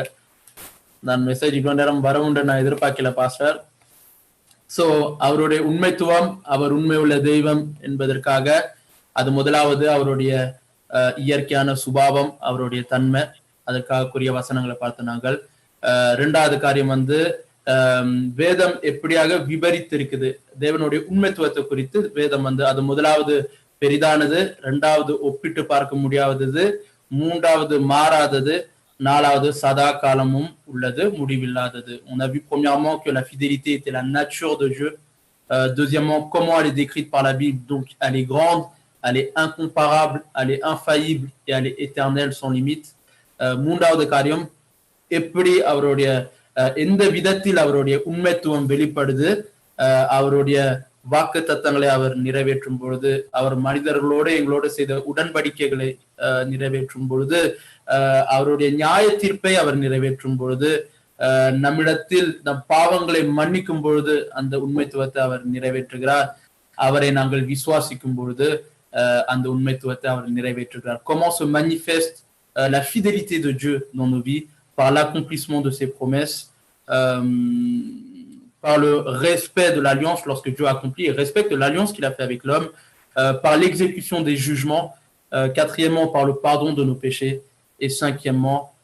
நான் மெசேஜ் இவ்வளவு நேரம் வரவுண்டு நான் எதிர்பார்க்கல பாஸ்டர். சோ அவருடைய உண்மைத்துவம், அவர் உண்மை உள்ள தெய்வம் என்பதற்காக அது முதலாவது அவருடைய இயற்கையான சுபாவம், அவருடைய தன்மை, அதற்காகக்குரிய வசனங்களை பார்த்து நாங்கள். 2வது காரியம் வேதம் எப்படியாக விபரித்திருக்குது, தேவனுடைய உண்மைத்துவத்தை குறித்து வேதம் அது முதலாவது பெரிதானது, 2வது ஒப்பிட்டு பார்க்க முடியாதது, 3வது மாறாதது, 4வது சதா காலமும் உள்ளது, முடிவில்லாதது. On a vu premièrement que la fidélité était la nature de Dieu. Deuxièmement, comment elle est décrite par la Bible. Donc, elle est grande, elle est incomparable, elle est infaillible et elle est éternelle sans limite. 3வது காரியம், எப்படி அவருடைய எந்த விதத்தில் அவருடைய உண்மைத்துவம் வெளிப்படுது, அவருடைய வாக்கு தத்தங்களை அவர் நிறைவேற்றும் பொழுது, அவர் மனிதர்களோடு எங்களோடு செய்த உடன்படிக்கைகளை நிறைவேற்றும் பொழுது, அவருடைய நியாய தீர்ப்பை அவர் நிறைவேற்றும் பொழுது, நம்மிடத்தில் நம் பாவங்களை மன்னிக்கும் பொழுது அந்த உண்மைத்துவத்தை அவர் நிறைவேற்றுகிறார். அவரை நாங்கள் விசுவாசிக்கும் பொழுது அந்த உண்மைத்துவத்தை அவர் நிறைவேற்றுகிறார். Comment se manifeste la fidélité de Dieu dans nos vies? Par l'accomplissement de ses promesses, par le respect de l'alliance lorsque Dieu accomplit et respecte l'alliance qu'il a fait avec l'homme, par l'exécution des jugements, quatrièmement, par le pardon de nos péchés, et cinquièmement,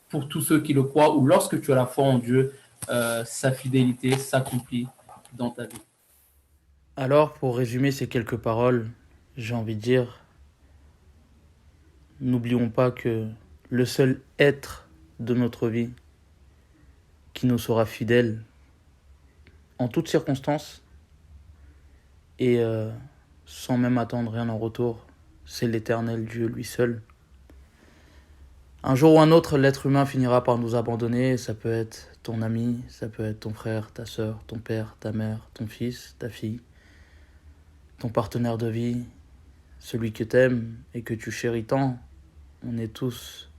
pour tous ceux qui le croient, ou lorsque tu as la foi en Dieu, sa fidélité s'accomplit dans ta vie. Alors, pour résumer ces quelques paroles, j'ai envie de dire, n'oublions pas que le seul être de notre vie qui nous sera fidèle en toutes circonstances et sans même attendre rien en retour, c'est l'Éternel Dieu lui seul. Un jour ou un autre, l'être humain finira par nous abandonner. Ça peut être ton ami, ça peut être ton frère, ta sœur, ton père, ta mère, ton fils, ta fille, ton partenaire de vie, celui que t'aimes et que tu chéris tant. On est tous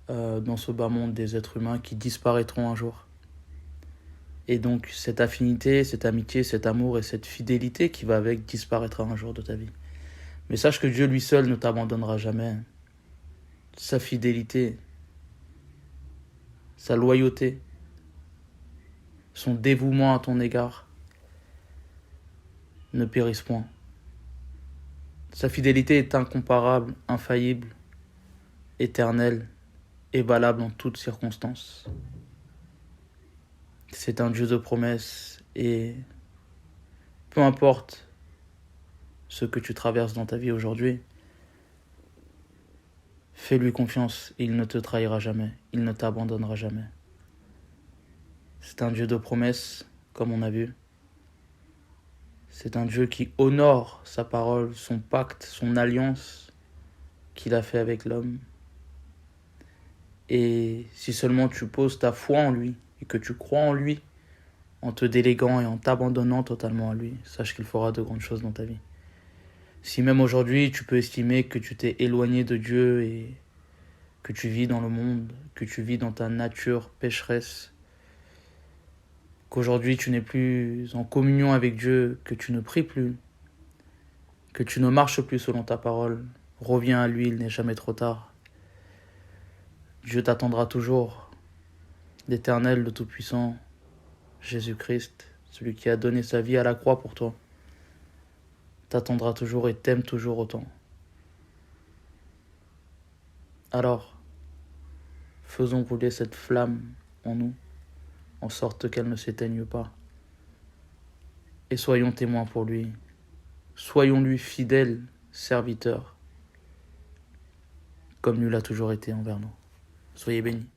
dans ce bas monde des êtres humains qui disparaîtront un jour. Et donc cette affinité, cette amitié, cet amour et cette fidélité qui va avec disparaîtra un jour de ta vie. Mais sache que Dieu lui seul ne t'abandonnera jamais. Sa fidélité, sa loyauté, son dévouement à ton égard ne périssent point. Sa fidélité est incomparable, infaillible, éternelle et valable en toutes circonstances. C'est un Dieu de promesses et peu importe ce que tu traverses dans ta vie aujourd'hui, fais-lui confiance, il ne te trahira jamais, il ne t'abandonnera jamais. C'est un Dieu de promesses, comme on a vu. C'est un Dieu qui honore sa parole, son pacte, son alliance qu'il a fait avec l'homme. Et si seulement tu poses ta foi en lui et que tu crois en lui, en te déléguant et en t'abandonnant totalement à lui, sache qu'il fera de grandes choses dans ta vie. Si même aujourd'hui tu peux estimer que tu t'es éloigné de Dieu et que tu vis dans le monde, que tu vis dans ta nature pécheresse, qu'aujourd'hui tu n'es plus en communion avec Dieu, que tu ne pries plus, que tu ne marches plus selon ta parole, reviens à lui, il n'est jamais trop tard. Dieu t'attendra toujours. L'Éternel, le Tout-Puissant, Jésus-Christ, celui qui a donné sa vie à la croix pour toi, t'attendra toujours et t'aime toujours autant. Alors, faisons rouler cette flamme en nous, en sorte qu'elle ne s'éteigne pas. Et soyons témoins pour lui. Soyons-lui fidèles serviteurs, comme lui l'a toujours été envers nous. Soyez bénis.